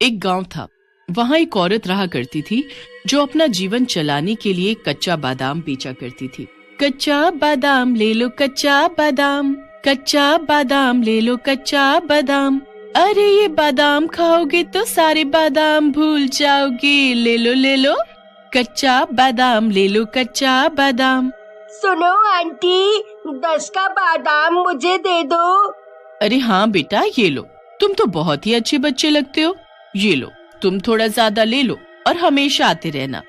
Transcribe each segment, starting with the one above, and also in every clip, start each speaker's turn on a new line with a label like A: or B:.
A: एक गांव था। वहां एक औरत रहा करती थी जो अपना जीवन चलाने के लिए कच्चा बादाम बेचा करती थी। कच्चा बादाम ले लो, कच्चा बादाम, कच्चा बादाम ले लो, कच्चा बादाम। अरे ये बादाम खाओगे तो सारे बादाम भूल जाओगे। ले लो ले लो, कच्चा बादाम ले लो, कच्चा बादाम।
B: सुनो आंटी, 10 का बादाम मुझे दे दो।
A: अरे हाँ बेटा, ये लो, तुम तो बहुत ही अच्छे बच्चे लगते हो। ये लो, तुम थोड़ा ज्यादा ले लो और हमेशा आते रहना।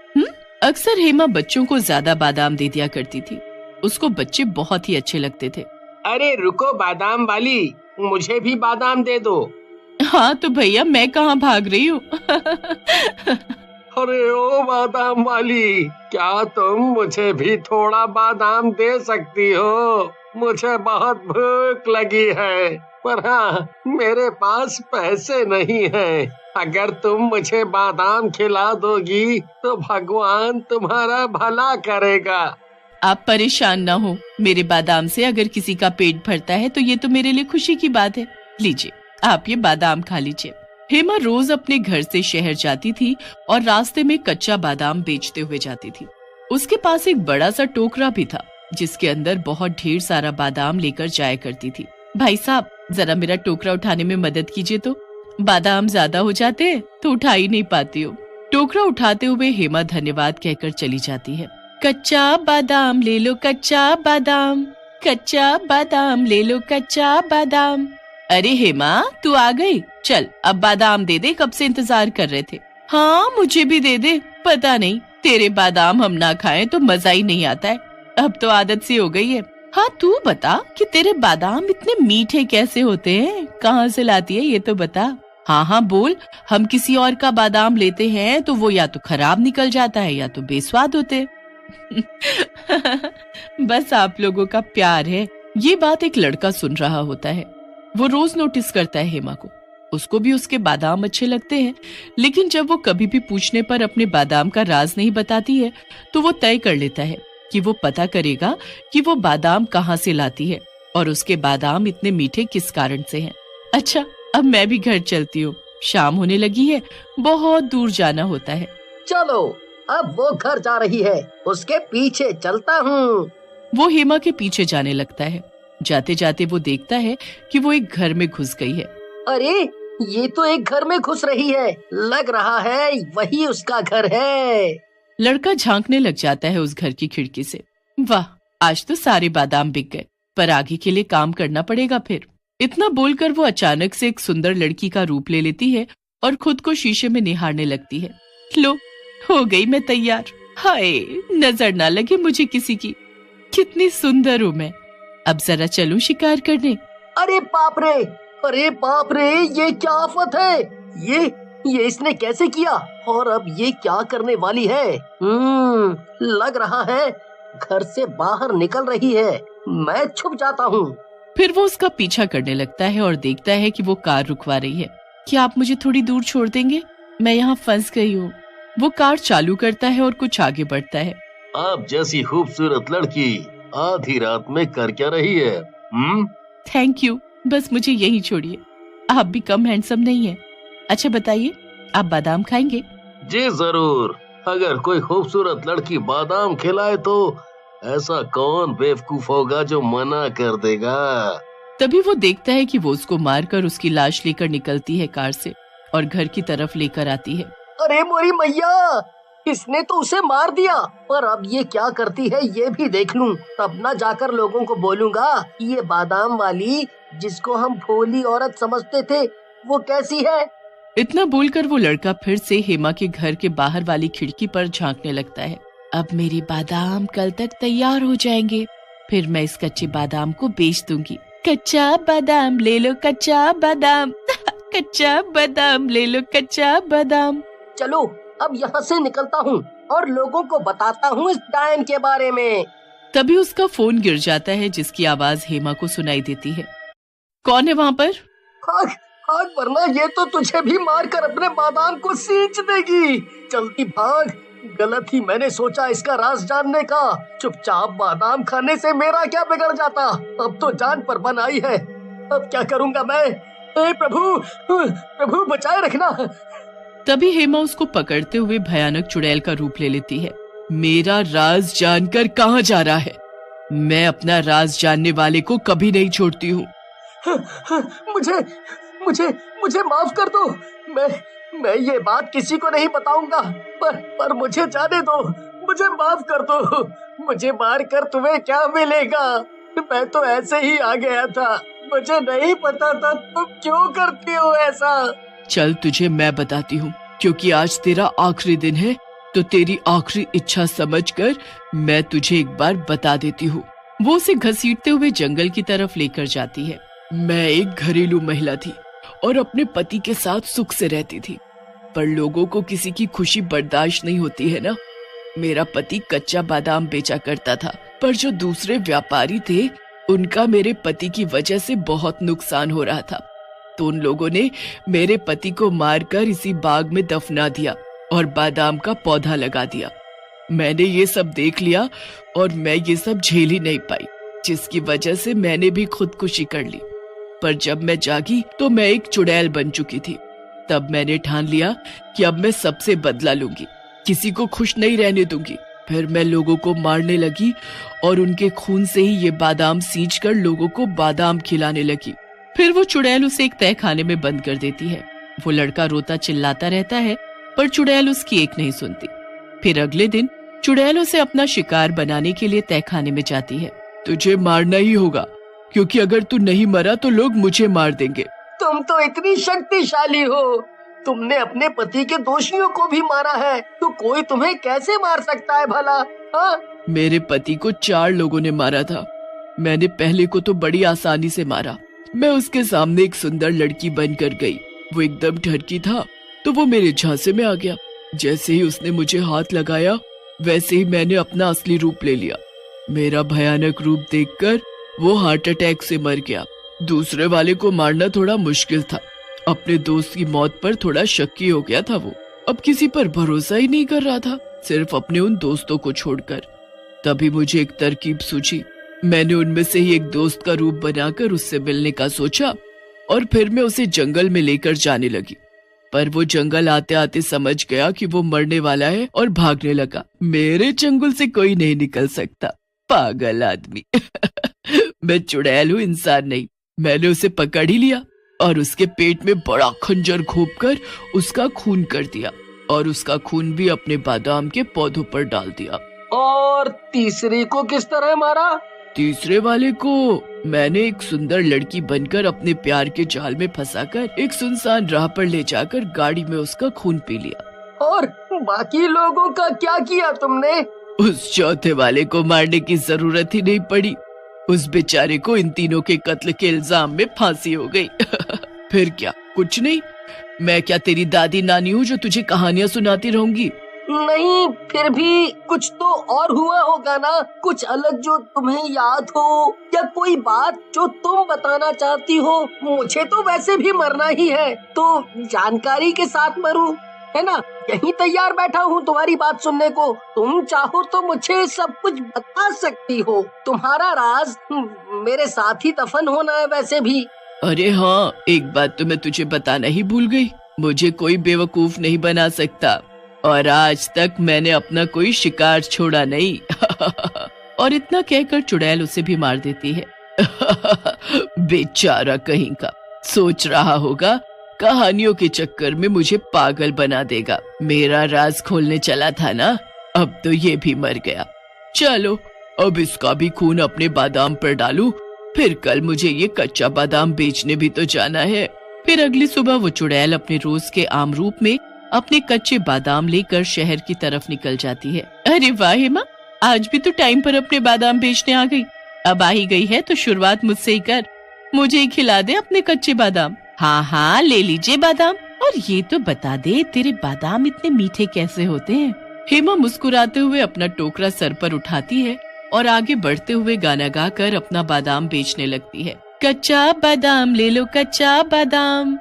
A: अक्सर हेमा बच्चों को ज्यादा बादाम दे दिया करती थी। उसको बच्चे बहुत ही अच्छे लगते थे।
C: अरे रुको बादाम वाली, मुझे भी बादाम दे दो।
A: हाँ तो भैया, मैं कहाँ भाग रही हूँ।
C: अरे ओ बादाम वाली, क्या तुम मुझे भी थोड़ा बादाम दे सकती हो? मुझे बहुत भूख लगी है, पर हाँ, मेरे पास पैसे नहीं हैं। अगर तुम मुझे बादाम खिला दोगी तो भगवान तुम्हारा भला करेगा।
A: आप परेशान ना हो, मेरे बादाम से अगर किसी का पेट भरता है तो ये तो मेरे लिए खुशी की बात है। लीजिए, आप ये बादाम खा लीजिए। हेमा रोज अपने घर से शहर जाती थी और रास्ते में कच्चा बादाम बेचते हुए जाती थी। उसके पास एक बड़ा सा टोकरा भी था जिसके अंदर बहुत ढेर सारा बादाम लेकर जाया करती थी। भाई साहब, जरा मेरा टोकरा उठाने में मदद कीजिए, तो बादाम ज्यादा हो जाते हैं तो उठा ही नहीं पाती हूँ। टोकरा उठाते हुए हेमा धन्यवाद कहकर चली जाती है। कच्चा बादाम ले लो, कच्चा बादाम, कच्चा बादाम ले लो, कच्चा बादाम। अरे हेमा, तू आ गई? चल अब बादाम दे दे, कब से इंतजार कर रहे थे। हाँ मुझे भी दे दे, पता नहीं तेरे बादाम हम ना खाएं तो मजा ही नहीं आता है। अब तो आदत सी हो गई है। हाँ तू बता कि तेरे बादाम इतने मीठे कैसे होते हैं, कहाँ से लाती है ये तो बता। हाँ हाँ बोल, हम किसी और का बादाम लेते हैं तो वो या तो खराब निकल जाता है या तो बेस्वाद होते। बस आप लोगों का प्यार है। ये बात एक लड़का सुन रहा होता है। वो रोज नोटिस करता है हेमा को। उसको भी उसके बादाम अच्छे लगते हैं, लेकिन जब वो कभी भी पूछने पर अपने बादाम का राज नहीं बताती है तो वो तय कर लेता है कि वो पता करेगा कि वो बादाम कहाँ से लाती है और उसके बादाम इतने मीठे किस कारण से हैं। अच्छा, अब मैं भी घर चलती हूँ, शाम होने लगी है, बहुत दूर जाना होता है।
B: चलो, अब वो घर जा रही है, उसके पीछे चलता हूँ।
A: वो हेमा के पीछे जाने लगता है। जाते जाते वो देखता है कि वो एक घर में घुस गई है।
B: अरे ये तो एक घर में घुस रही है, लग रहा है वही उसका घर है।
A: लड़का झांकने लग जाता है उस घर की खिड़की से। वाह, आज तो सारे बादाम बिक गए, पर आगे के लिए काम करना पड़ेगा फिर। इतना बोलकर वो अचानक से एक सुंदर लड़की का रूप ले लेती है और खुद को शीशे में निहारने लगती है। लो, हो गई मैं तैयार। हाय, नजर ना लगे मुझे किसी की, कितनी सुंदर हूँ मैं। अब जरा चलूं शिकार करने।
B: अरे बाप रे, अरे बाप रे, ये क्या आफत है? ये इसने कैसे किया? और अब ये क्या करने वाली है? लग रहा है घर से बाहर निकल रही है। मैं छुप जाता हूँ।
A: फिर वो उसका पीछा करने लगता है और देखता है कि वो कार रुकवा रही है। क्या आप मुझे थोड़ी दूर छोड़ देंगे? मैं यहाँ फंस गई हूँ। वो कार चालू करता है और कुछ आगे बढ़ता है।
C: आप जैसी खूबसूरत लड़की आधी रात में कर क्या रही है?
A: थैंक यू, बस मुझे यहीं छोड़िए, आप भी कम हैंडसम नहीं है। अच्छा बताइए, आप बादाम खाएंगे?
C: जी जरूर, अगर कोई खूबसूरत लड़की बादाम खिलाए तो ऐसा कौन बेवकूफ होगा जो मना कर देगा।
A: तभी वो देखता है कि वो उसको मारकर उसकी लाश लेकर निकलती है कार से और घर की तरफ लेकर आती है।
B: अरे मोरी मैया, इसने तो उसे मार दिया, पर अब ये क्या करती है ये भी देख लूं, तब ना जाकर लोगों को बोलूंगा कि ये बादाम वाली जिसको हम भोली औरत समझते थे वो कैसी है।
A: इतना बोलकर वो लड़का फिर से हेमा के घर के बाहर वाली खिड़की पर झांकने लगता है। अब मेरे बादाम कल तक तैयार हो जाएंगे, फिर मैं इस कच्चे बादाम को बेच दूंगी। कच्चा बादाम ले लो, कच्चा बादाम, कच्चा बादाम ले लो, कच्चा बादाम।
B: चलो अब यहाँ से निकलता हूँ और लोगों को बताता हूँ इस डायन के बारे में।
A: तभी उसका फोन गिर जाता है जिसकी आवाज हेमा को सुनाई देती है। कौन है वहाँ पर?
B: भाग वरना ये तो तुझे भी मारकर अपने बादाम को सींच देगी। जल्दी भाग, गलत ही मैंने सोचा इसका राज जानने का। चुपचाप बादाम खाने से मेरा क्या बिगड़ जाता, अब तो जान पर बन आई है। अब क्या करूँगा मैं? हे प्रभु, प्रभु बचाए रखना।
A: तभी हेमा उसको पकड़ते हुए भयानक चुड़ैल का रूप ले लेती है। मेरा राज जानकर कहाँ जा रहा है? मैं अपना राज जानने वाले को कभी नहीं छोड़ती हूँ।
B: मुझे मुझे मुझे माफ कर दो। मैं ये बात किसी को नहीं बताऊंगा, पर मुझे जाने दो। मुझे माफ कर दो। मुझे मार कर तुम्हें क्या मिलेगा? मैं तो ऐसे ही आ गया था। मुझे नहीं पता था तुम क्यों करती हो ऐसा।
A: चल तुझे मैं बताती हूँ, क्योंकि आज तेरा आखिरी दिन है, तो तेरी आखिरी इच्छा समझकर मैं तुझे एक बार बता देती हूँ। वो उसे घसीटते हुए जंगल की तरफ लेकर जाती है। मैं एक घरेलू महिला थी और अपने पति के साथ सुख से रहती थी, पर लोगों को किसी की खुशी बर्दाश्त नहीं होती है ना। मेरा पति कच्चा बादाम बेचा करता था, पर जो दूसरे व्यापारी थे उनका मेरे पति की वजह से बहुत नुकसान हो रहा था, तो उन लोगों ने मेरे पति को मारकर इसी बाग में दफना दिया और बादाम का पौधा लगा दिया। मैंने ये सब देख लिया और मैं ये सब झेल ही नहीं पाई, जिसकी वजह से मैंने भी खुदकुशी कर ली। पर जब मैं जागी तो मैं एक चुड़ैल बन चुकी थी। तब मैंने ठान लिया कि अब मैं सबसे बदला लूंगी, किसी को खुश नहीं रहने दूंगी। फिर मैं लोगों को मारने लगी और उनके खून से ही ये बादाम सींचकर लोगों को बादाम खिलाने लगी। फिर वो चुड़ैल उसे एक तहखाने में बंद कर देती है। वो लड़का रोता चिल्लाता रहता है, पर चुड़ैल उसकी एक नहीं सुनती। फिर अगले दिन चुड़ैल उसे अपना शिकार बनाने के लिए तहखाने में जाती है। तुझे मारना ही होगा, क्योंकि अगर तू नहीं मरा तो लोग मुझे मार देंगे।
B: तुम तो इतनी शक्तिशाली हो, तुमने अपने पति के दोषियों को भी मारा है, तो कोई तुम्हें कैसे मार सकता है भला? हाँ?
A: मेरे पति को 4 लोगों ने मारा था। मैंने पहले को तो बड़ी आसानी से मारा। मैं उसके सामने एक सुंदर लड़की बनकर गई। वो एकदम ठरकी था, तो वो मेरे झांसे में आ गया। जैसे ही उसने मुझे हाथ लगाया, वैसे ही मैंने अपना असली रूप ले लिया। मेरा भयानक रूप देखकर वो हार्ट अटैक से मर गया। दूसरे वाले को मारना थोड़ा मुश्किल था। अपने दोस्त की मौत पर थोड़ा शक्की हो गया था वो। अब किसी पर भरोसा ही नहीं कर रहा था, सिर्फ अपने उन दोस्तों को छोड़कर। तभी मुझे एक तरकीब सूझी। मैंने उनमें से ही एक दोस्त का रूप बनाकर उससे मिलने का सोचा और फिर मैं उसे जंगल में लेकर जाने लगी। पर वो जंगल आते आते समझ गया कि वो मरने वाला है और भागने लगा। मेरे चंगुल से कोई नहीं निकल सकता, पागल आदमी। मैं चुड़ैल हूँ, इंसान नहीं। मैंने उसे पकड़ ही लिया और उसके पेट में बड़ा खंजर घोंपकर उसका खून कर दिया और उसका खून भी अपने बादाम के पौधों पर डाल दिया।
B: और तीसरे को किस तरह मारा?
A: तीसरे वाले को मैंने एक सुंदर लड़की बनकर अपने प्यार के जाल में फंसाकर एक सुनसान राह पर ले जाकर गाड़ी में उसका खून पी लिया।
B: और बाकी लोगों का क्या किया तुमने?
A: उस चौथे वाले को मारने की जरूरत ही नहीं पड़ी। उस बेचारे को इन तीनों के कत्ल के इल्जाम में फांसी हो गई। फिर क्या, कुछ नहीं। मैं क्या तेरी दादी नानी हूँ जो तुझे कहानियाँ सुनाती रहूंगी?
B: नहीं, फिर भी कुछ तो और हुआ होगा ना, कुछ अलग जो तुम्हें याद हो, या कोई बात जो तुम बताना चाहती हो। मुझे तो वैसे भी मरना ही है, तो जानकारी के साथ मरूं, है ना? यहीं तैयार बैठा हूँ तुम्हारी बात सुनने को। तुम चाहो तो मुझे सब कुछ बता सकती हो। तुम्हारा राज मेरे साथ ही दफन होना है वैसे भी।
A: अरे हाँ, एक बात तो मैं तुझे बताना ही भूल गई। मुझे कोई बेवकूफ नहीं बना सकता और आज तक मैंने अपना कोई शिकार छोड़ा नहीं। और इतना कहकर चुड़ैल उसे भी मार देती है। बेचारा कहीं का, सोच रहा होगा कहानियों के चक्कर में मुझे पागल बना देगा। मेरा राज खोलने चला था ना, अब तो ये भी मर गया। चलो अब इसका भी खून अपने बादाम पर डालूं, फिर कल मुझे ये कच्चा बादाम बेचने भी तो जाना है। फिर अगली सुबह वो चुड़ैल अपने रोज के आम रूप में अपने कच्चे बादाम लेकर शहर की तरफ निकल जाती है। अरे वाह हेमा, आज भी तो टाइम पर अपने बादाम बेचने आ गई। अब आ ही गई है तो शुरुआत मुझसे ही कर। मुझे ही खिला दे अपने कच्चे बादाम। हाँ हाँ, ले लीजिए बादाम। और ये तो बता दे, तेरे बादाम इतने मीठे कैसे होते हैं? हेमा मुस्कुराते हुए अपना टोकरा सर पर उठाती है और आगे बढ़ते हुए गाना गाकर अपना बादाम बेचने लगती है। कच्चा बादाम ले लो, कच्चा बादाम,